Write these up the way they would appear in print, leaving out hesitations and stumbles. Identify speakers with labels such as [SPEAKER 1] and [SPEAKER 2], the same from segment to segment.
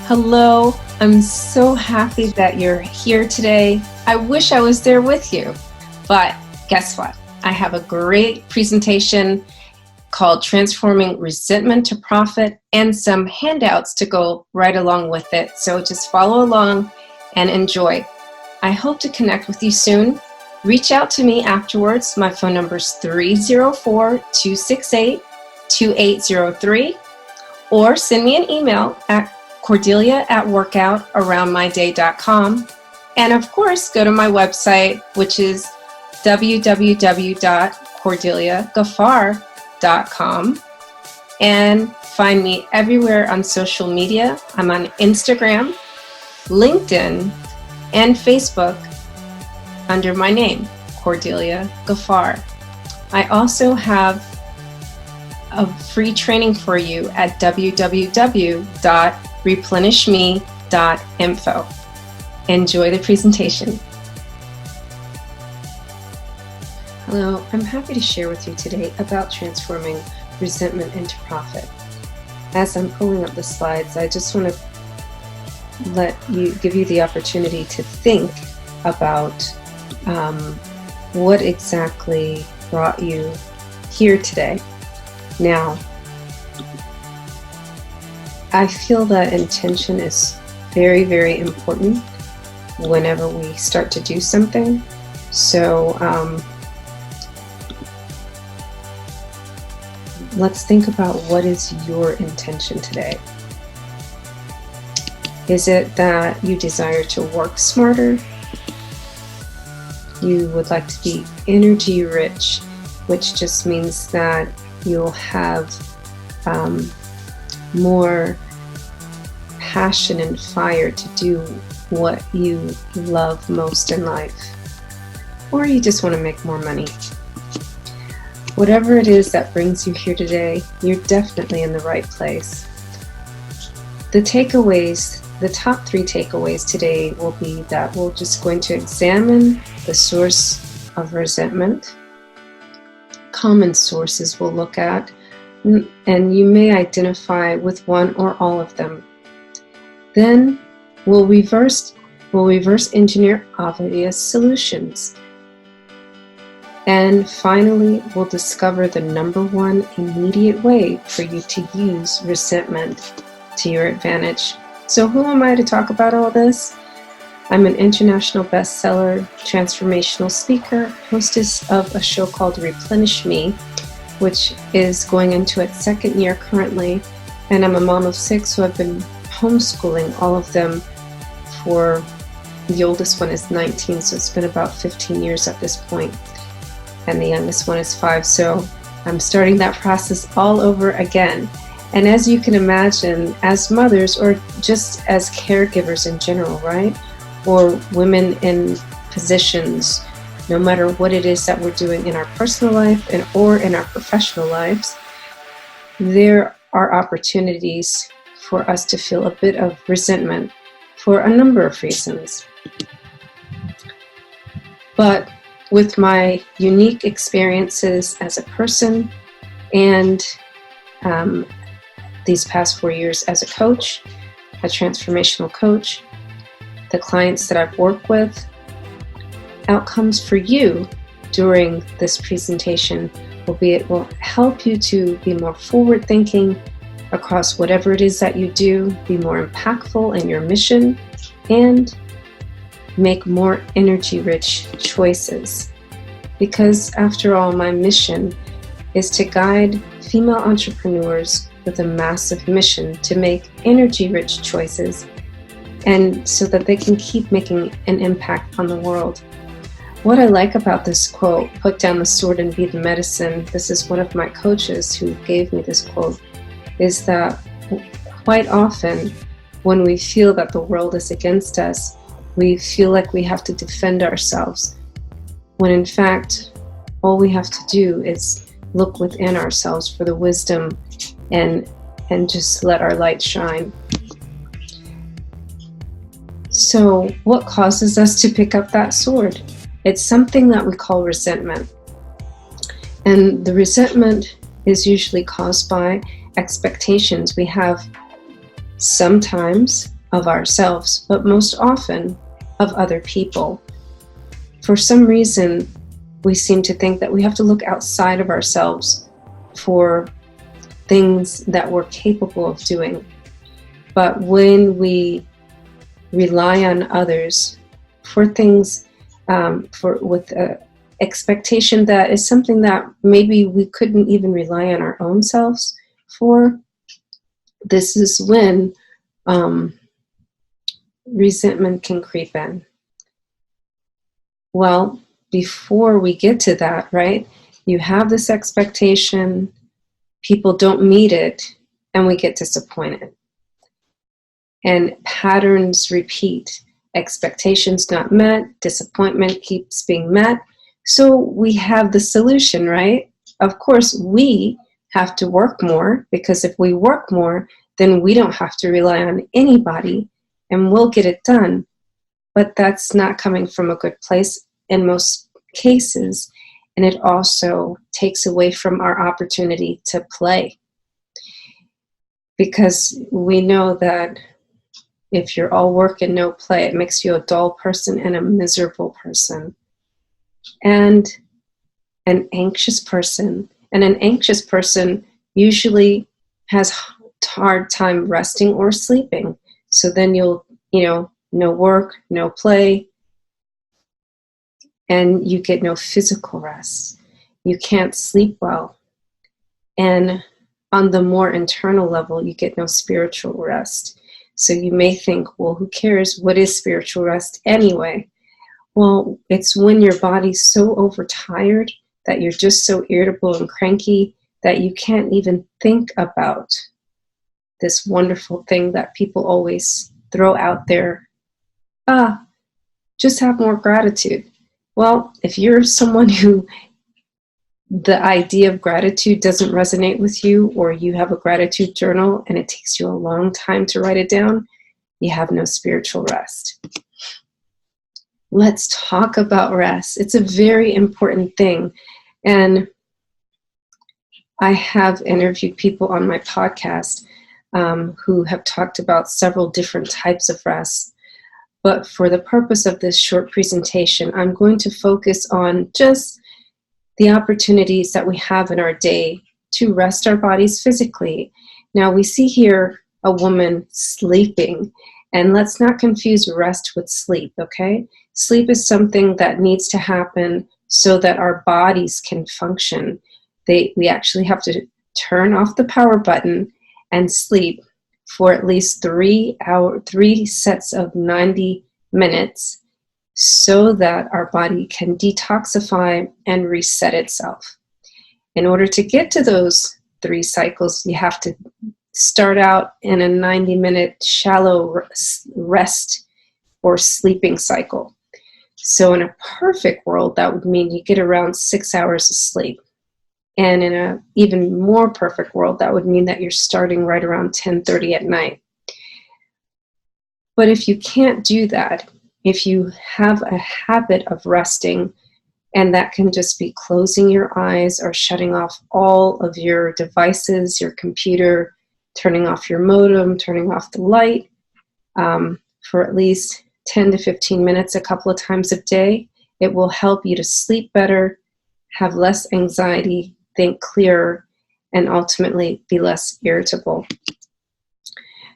[SPEAKER 1] Hello, I'm so happy that you're here today. I wish I was there with you, but guess what? I have a great presentation called Transforming Resentment to Profit and some handouts to go right along with it. So just follow along and enjoy. I hope to connect with you soon. Reach out to me afterwards. My phone number is 304-268-2803, or send me an email at Cordelia@workoutaroundmyday.com. And of course, go to my website, which is www.cordeliagaffar.com, and find me everywhere on social media. I'm on Instagram, LinkedIn, and Facebook under my name, Cordelia Gaffar. I also have a free training for you at www.replenishme.info. Enjoy the presentation. Hello, I'm happy to share with you today about transforming resentment into profit. As I'm pulling up the slides, I just want to give you the opportunity to think about what exactly brought you here today. Now, I feel that intention is very, very important whenever we start to do something. So let's think about, what is your intention today? Is it that you desire to work smarter? You would like to be energy rich, which just means that you'll have more passion and fire to do what you love most in life. Or you just want to make more money. Whatever it is that brings you here today, you're definitely in the right place. The takeaways, the top 3 takeaways today will be that we're just going to examine the source of resentment. Common sources we'll look at, and you may identify with one or all of them. Then we'll reverse engineer obvious solutions. And finally, we'll discover the number 1 immediate way for you to use resentment to your advantage. So who am I to talk about all this? I'm an international bestseller, transformational speaker, hostess of a show called Replenish Me, which is going into its 2nd year currently. And I'm a mom of 6, so I've been homeschooling all of them for, the oldest one is 19, so it's been about 15 years at this point. And the youngest one is 5, so I'm starting that process all over again. And as you can imagine, as mothers, or just as caregivers in general, right? Or women in positions, no matter what it is that we're doing in our personal life or in our professional lives, there are opportunities for us to feel a bit of resentment for a number of reasons. But with my unique experiences as a person and these past 4 years as a coach, a transformational coach, the clients that I've worked with, outcomes for you during this presentation will help you to be more forward-thinking across whatever it is that you do, be more impactful in your mission, and make more energy-rich choices. Because after all, my mission is to guide female entrepreneurs with a massive mission to make energy-rich choices, and so that they can keep making an impact on the world. What I like about this quote, "Put down the sword and be the medicine," this is one of my coaches who gave me this quote, is that quite often when we feel that the world is against us, we feel like we have to defend ourselves, when in fact, all we have to do is look within ourselves for the wisdom and just let our light shine. So what causes us to pick up that sword? It's something that we call resentment. And the resentment is usually caused by expectations we have, sometimes of ourselves, but most often of other people. For some reason, we seem to think that we have to look outside of ourselves for things that we're capable of doing. But when we rely on others for things, with expectation that is something that maybe we couldn't even rely on our own selves for, this is when resentment can creep in. Well, before we get to that, right, you have this expectation, people don't meet it, and we get disappointed. And patterns repeat. Expectations not met, disappointment keeps being met. So we have the solution, right? Of course, we have to work more, because if we work more, then we don't have to rely on anybody and we'll get it done. But that's not coming from a good place in most cases. And it also takes away from our opportunity to play. Because we know that if you're all work and no play, it makes you a dull person and a miserable person. And an anxious person. And an anxious person usually has hard time resting or sleeping. So then you'll, no work, no play, and you get no physical rest. You can't sleep well. And on the more internal level, you get no spiritual rest. So you may think, well, who cares? What is spiritual rest anyway? Well, it's when your body's so overtired that you're just so irritable and cranky that you can't even think about this wonderful thing that people always throw out there. Just have more gratitude. Well, if you're someone who the idea of gratitude doesn't resonate with you, or you have a gratitude journal and it takes you a long time to write it down, you have no spiritual rest. Let's talk about rest. It's a very important thing. And I have interviewed people on my podcast who have talked about several different types of rest. But for the purpose of this short presentation, I'm going to focus on just the opportunities that we have in our day to rest our bodies physically. Now, we see here a woman sleeping, and let's not confuse rest with sleep, okay? Sleep is something that needs to happen so that our bodies can function. We actually have to turn off the power button and sleep for at least 3 sets of 90 minutes so that our body can detoxify and reset itself. In order to get to those 3 cycles, you have to start out in a 90-minute shallow rest or sleeping cycle. So in a perfect world, that would mean you get around 6 hours of sleep. And in an even more perfect world, that would mean that you're starting right around 10:30 at night. But if you can't do that, if you have a habit of resting, and that can just be closing your eyes or shutting off all of your devices, your computer, turning off your modem, turning off the light for at least 10 to 15 minutes a couple of times a day, it will help you to sleep better, have less anxiety, think clearer, and ultimately be less irritable.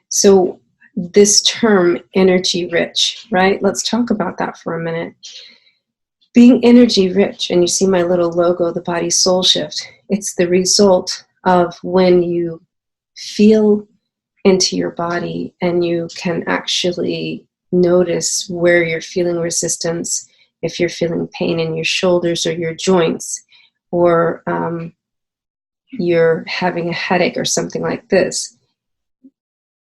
[SPEAKER 1] So this term, energy rich, right? Let's talk about that for a minute. Being energy rich, and you see my little logo, the body soul shift, it's the result of when you feel into your body and you can actually notice where you're feeling resistance. if you're feeling pain in your shoulders or your joints, or you're having a headache or something like this,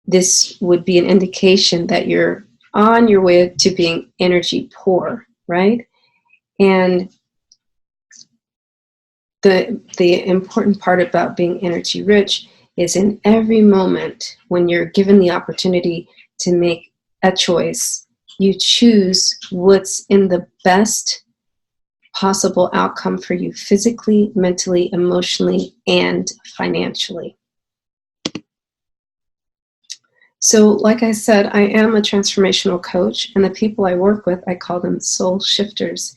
[SPEAKER 1] this would be an indication that you're on your way to being energy poor, right? And the important part about being energy rich is in every moment when you're given the opportunity to make a choice, you choose what's in the best possible outcome for you physically, mentally, emotionally, and financially. So, like I said, I am a transformational coach, and the people I work with, I call them soul shifters.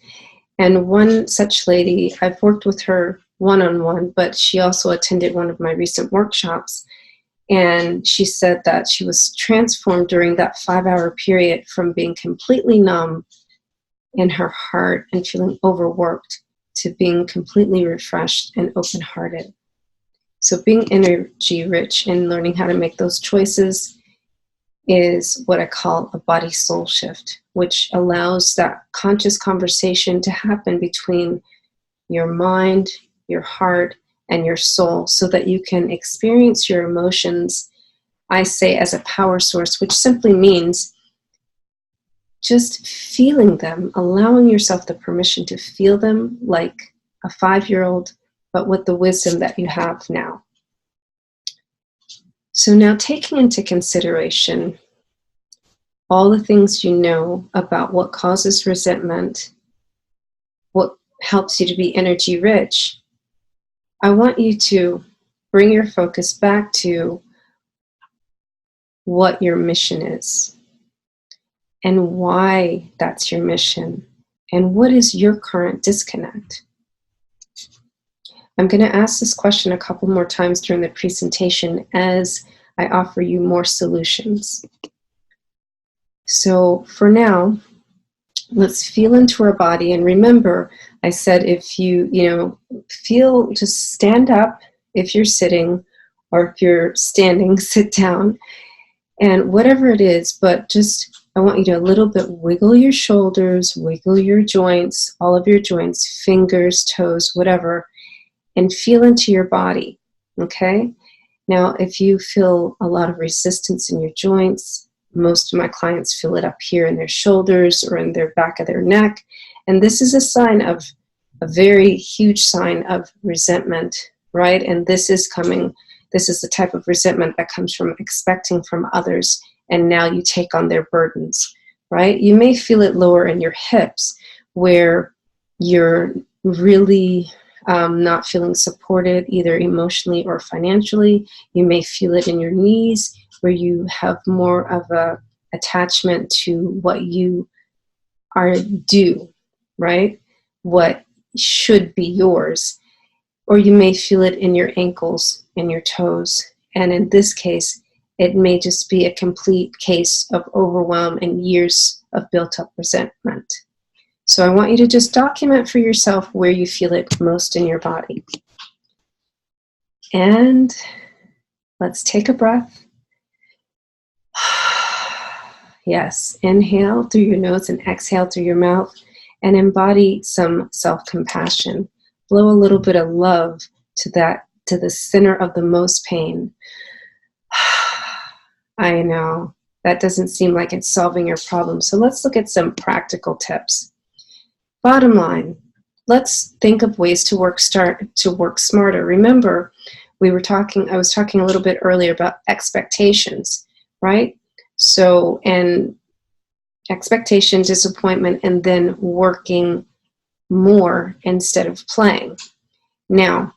[SPEAKER 1] And one such lady, I've worked with her one-on-one, but she also attended one of my recent workshops. And she said that she was transformed during that 5-hour period from being completely numb in her heart and feeling overworked to being completely refreshed and open-hearted. So being energy rich and learning how to make those choices is what I call a body soul shift, which allows that conscious conversation to happen between your mind, your heart, and your soul so that you can experience your emotions, I say, as a power source, which simply means just feeling them, allowing yourself the permission to feel them like a 5-year-old, but with the wisdom that you have now. So now, taking into consideration all the things you know about what causes resentment, what helps you to be energy rich, I want you to bring your focus back to what your mission is and why that's your mission and what is your current disconnect. I'm going to ask this question a couple more times during the presentation as I offer you more solutions. So for now, let's feel into our body. And remember, I said if you feel, just stand up if you're sitting, or if you're standing, sit down, and whatever it is, but just I want you to a little bit wiggle your shoulders, wiggle your joints, all of your joints, fingers, toes, whatever, and feel into your body, okay? Now, if you feel a lot of resistance in your joints, most of my clients feel it up here in their shoulders or in their back of their neck, and this is a sign of a very huge sign of resentment, right? And this is the type of resentment that comes from expecting from others, and now you take on their burdens, right? You may feel it lower in your hips where you're really not feeling supported either emotionally or financially. You may feel it in your knees where you have more of a attachment to what you are due, right? What should be yours. Or you may feel it in your ankles and your toes. And in this case, it may just be a complete case of overwhelm and years of built up resentment. So I want you to just document for yourself where you feel it most in your body. And let's take a breath. Yes, inhale through your nose and exhale through your mouth, and embody some self-compassion. Blow a little bit of love to the center of the most pain. I know that doesn't seem like it's solving your problem. So let's look at some practical tips. Bottom line, let's think of ways to work smarter. Remember, I was talking a little bit earlier about expectations, right? So, and expectation, disappointment, and then working more instead of playing. Now,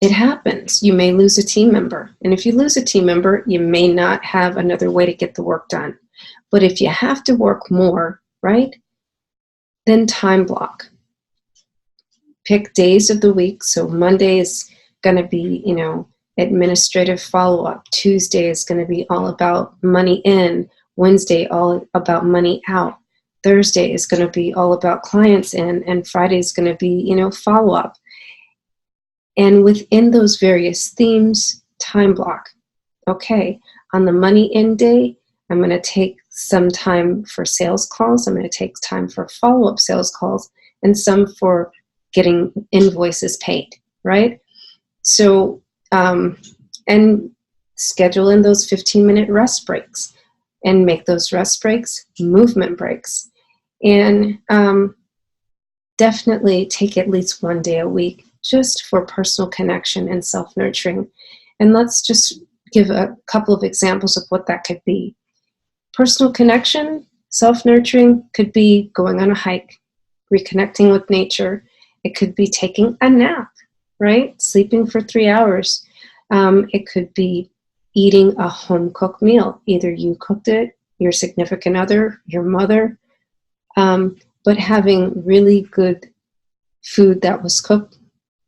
[SPEAKER 1] it happens. You may lose a team member. And if you lose a team member, you may not have another way to get the work done. But if you have to work more, right, then time block. Pick days of the week. So Monday is going to be, administrative follow-up. Tuesday is going to be all about money in. Wednesday, all about money out. Thursday is going to be all about clients in. And Friday is going to be, follow-up. And within those various themes, time block. Okay, on the money in day, I'm going to take some time for sales calls. I'm going to take time for follow-up sales calls, and some for getting invoices paid, right? So, and schedule in those 15-minute rest breaks and make those rest breaks movement breaks. And definitely take at least one day a week just for personal connection and self-nurturing. And let's just give a couple of examples of what that could be. Personal connection, self-nurturing could be going on a hike, reconnecting with nature. It could be taking a nap, right? Sleeping for 3 hours. It could be eating a home-cooked meal. Either you cooked it, your significant other, your mother, but having really good food that was cooked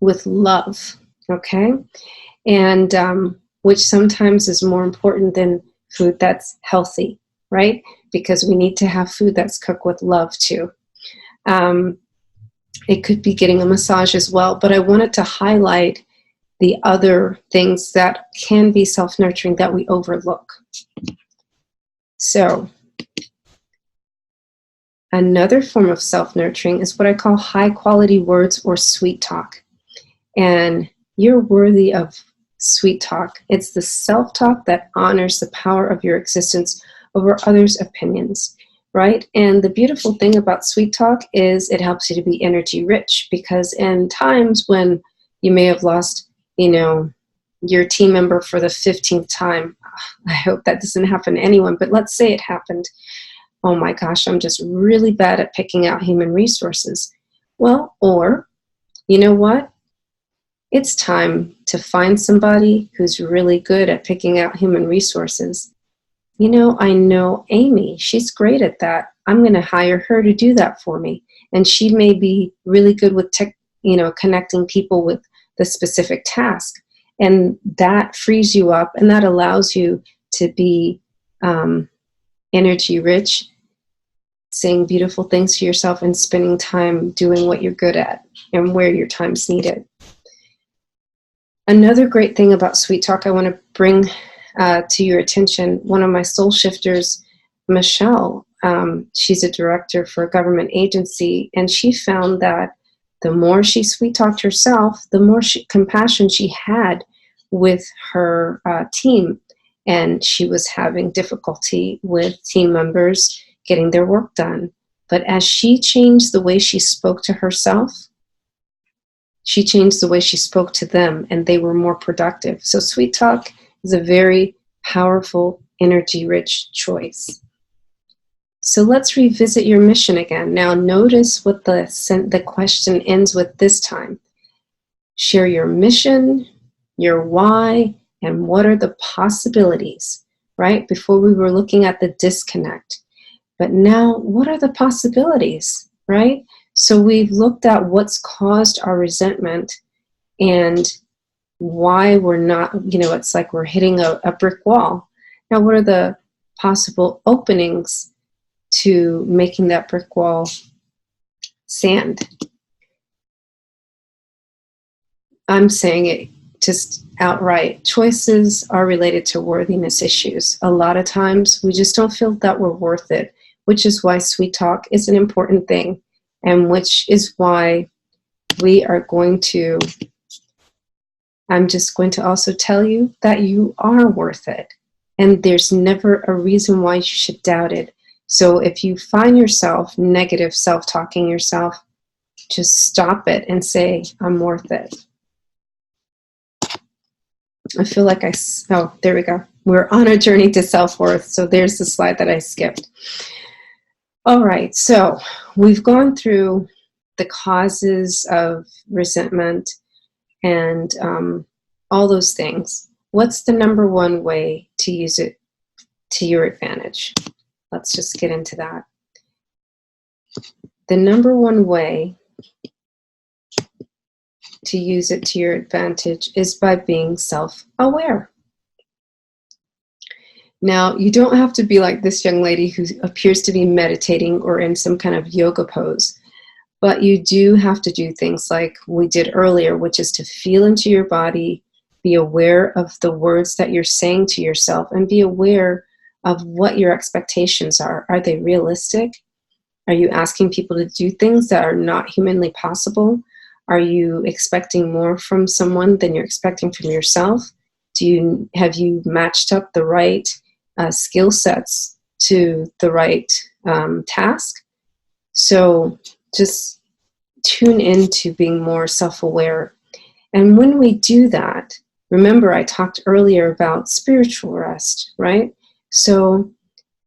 [SPEAKER 1] with love, okay? And which sometimes is more important than food that's healthy, right? Because we need to have food that's cooked with love too. It could be getting a massage as well, but I wanted to highlight the other things that can be self-nurturing that we overlook. So another form of self-nurturing is what I call high-quality words or sweet talk. And you're worthy of sweet talk. It's the self-talk that honors the power of your existence over others' opinions, right? And the beautiful thing about sweet talk is it helps you to be energy rich, because in times when you may have lost, your team member for the 15th time, I hope that doesn't happen to anyone, but let's say it happened. Oh my gosh, I'm just really bad at picking out human resources. Well, or, you know what? It's time to find somebody who's really good at picking out human resources. I know Amy, she's great at that. I'm going to hire her to do that for me. And she may be really good with connecting people with the specific task. And that frees you up, and that allows you to be energy rich, saying beautiful things to yourself and spending time doing what you're good at and where your time's needed. Another great thing about sweet talk I want to bring to your attention, one of my soul shifters, Michelle, she's a director for a government agency, and she found that the more she sweet talked herself, the more compassion she had with her team. And she was having difficulty with team members getting their work done. But as she changed the way she spoke to herself, she changed the way she spoke to them, and they were more productive. So sweet talk is a very powerful, energy-rich choice. So let's revisit your mission again. Now notice what the question ends with this time. Share your mission, your why, and what are the possibilities, right? Before we were looking at the disconnect. But now, what are the possibilities, right? So we've looked at what's caused our resentment and why we're not, it's like we're hitting a brick wall. Now, what are the possible openings to making that brick wall sand? I'm saying it just outright. Choices are related to worthiness issues. A lot of times we just don't feel that we're worth it, which is why sweet talk is an important thing, and which is why I'm just going to also tell you that you are worth it, and there's never a reason why you should doubt it. So if you find yourself negative self-talking yourself, just stop it and say, I'm worth it. I feel like there we go. We're on a journey to self-worth. So there's the slide that I skipped. All right, so we've gone through the causes of resentment and all those things. What's the number one way to use it to your advantage? Let's just get into that. The number one way to use it to your advantage is by being self-aware. Now, you don't have to be like this young lady who appears to be meditating or in some kind of yoga pose, but you do have to do things like we did earlier, which is to feel into your body, be aware of the words that you're saying to yourself, and be aware of what your expectations are. Are they realistic? Are you asking people to do things that are not humanly possible? Are you expecting more from someone than you're expecting from yourself? Have you matched up the right skill sets to the right task? So just tune into being more self-aware. And when we do that, remember I talked earlier about spiritual rest, right? So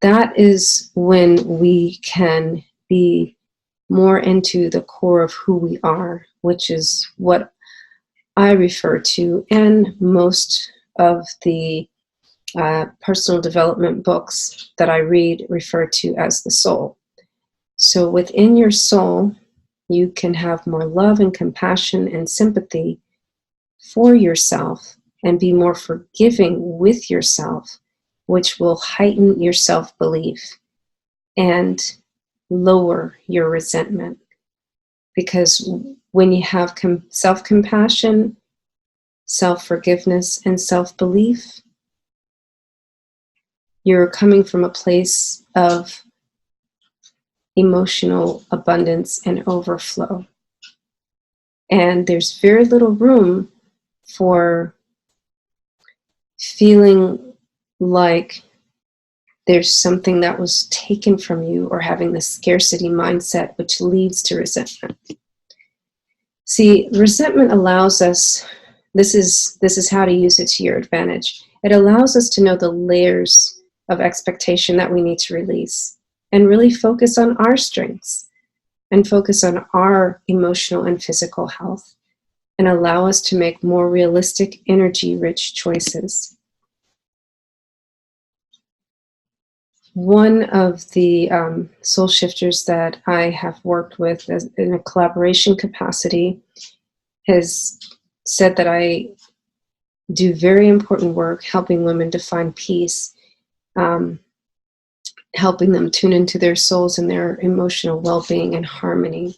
[SPEAKER 1] that is when we can be more into the core of who we are, which is what I refer to, and most of the personal development books that I read refer to as the soul. So within your soul, you can have more love and compassion and sympathy for yourself and be more forgiving with yourself, which will heighten your self-belief and lower your resentment. Because when you have self-compassion, self-forgiveness, and self-belief, you're coming from a place of emotional abundance and overflow. And there's very little room for feeling like there's something that was taken from you, or having the scarcity mindset, which leads to resentment. See, resentment allows us, this is how to use it to your advantage. It allows us to know the layers of expectation that we need to release and really focus on our strengths and focus on our emotional and physical health, and allow us to make more realistic, energy-rich choices. One of the soul shifters that I have worked with in a collaboration capacity has said that I do very important work helping women to find peace, helping them tune into their souls and their emotional well-being and harmony.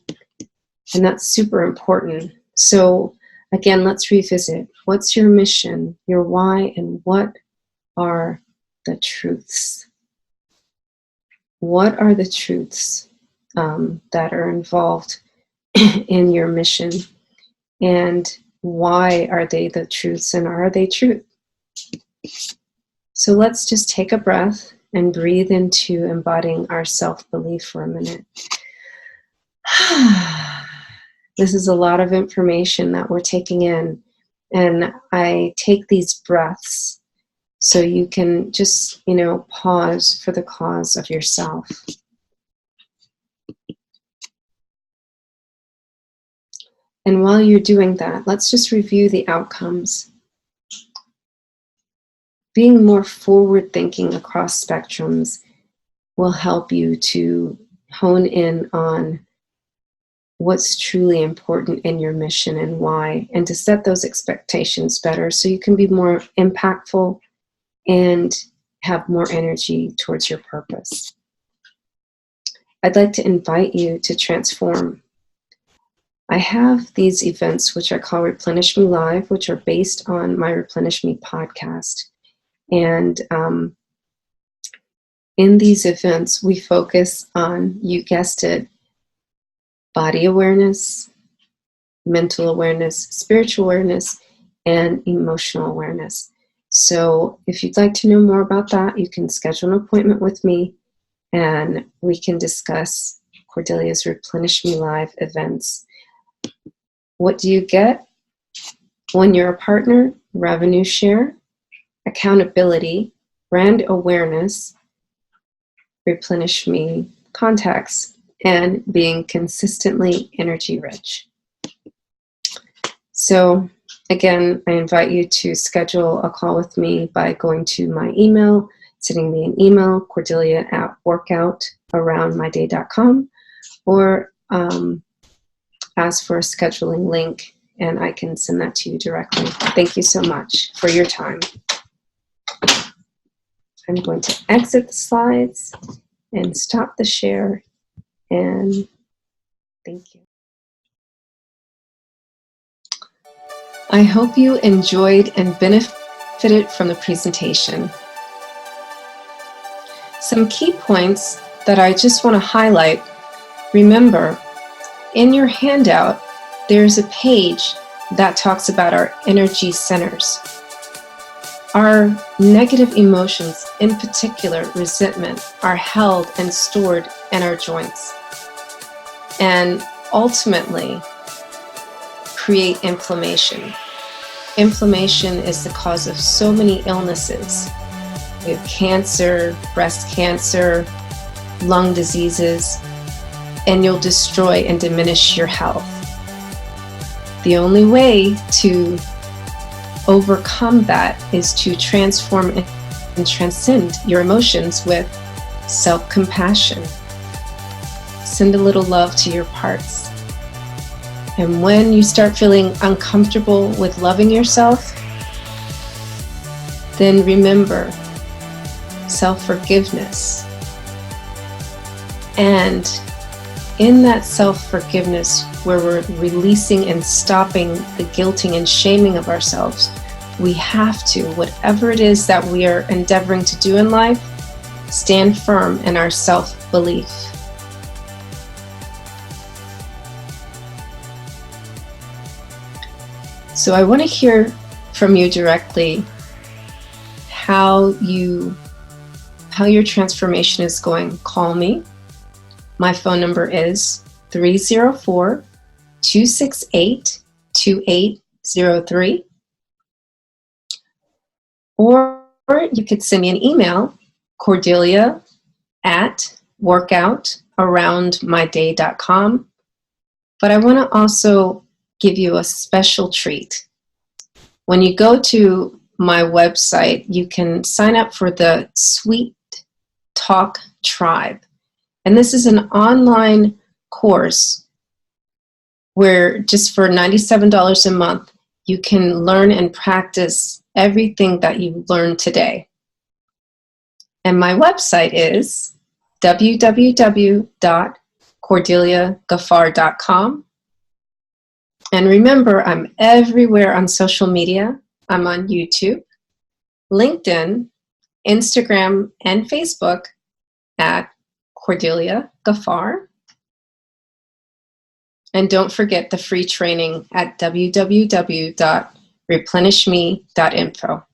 [SPEAKER 1] And that's super important. So again, let's revisit. What's your mission, your why, and what are the truths? What are the truths that are involved in your mission? And why are they the truths, and are they true? So let's just take a breath and breathe into embodying our self-belief for a minute. This is a lot of information that we're taking in, and I take these breaths so you can just, pause for the cause of yourself. And while you're doing that, let's just review the outcomes. Being more forward-thinking across spectrums will help you to hone in on what's truly important in your mission and why, and to set those expectations better so you can be more impactful and have more energy towards your purpose. I'd like to invite you to transform. I have these events which I call Replenish Me Live, which are based on my Replenish Me podcast. And in these events, we focus on, you guessed it, body awareness, mental awareness, spiritual awareness, and emotional awareness. So if you'd like to know more about that, you can schedule an appointment with me and we can discuss Cordelia's Replenish Me Live events. What do you get when you're a partner? Revenue share, accountability, brand awareness, Replenish Me contacts, and being consistently energy rich. So again, I invite you to schedule a call with me by going to my email, sending me an email, cordelia@workoutaroundmyday.com, or ask for a scheduling link and I can send that to you directly. Thank you so much for your time. I'm going to exit the slides and stop the share, and thank you. I hope you enjoyed and benefited from the presentation. Some key points that I just want to highlight. Remember, in your handout, there's a page that talks about our energy centers. Our negative emotions, in particular resentment, are held and stored in our joints and ultimately create inflammation. Inflammation is the cause of so many illnesses. We have cancer, breast cancer, lung diseases, and you'll destroy and diminish your health. The only way to overcome that is to transform and transcend your emotions with self-compassion. Send a little love to your parts. And when you start feeling uncomfortable with loving yourself, then remember self-forgiveness. And in that self-forgiveness, where we're releasing and stopping the guilting and shaming of ourselves, we have to, whatever it is that we are endeavoring to do in life, stand firm in our self-belief. So I want to hear from you directly how your transformation is going. Call me. My phone number is 304-268-2803. Or you could send me an email, cordelia@workoutaroundmyday.com. But I want to also give you a special treat. When you go to my website, you can sign up for the Sweet Talk Tribe. And this is an online course where just for $97 a month, you can learn and practice everything that you learned today. And my website is www.cordeliagaffar.com. And remember, I'm everywhere on social media. I'm on YouTube, LinkedIn, Instagram, and Facebook at Cordelia Gaffar. And don't forget the free training at www.replenishme.info.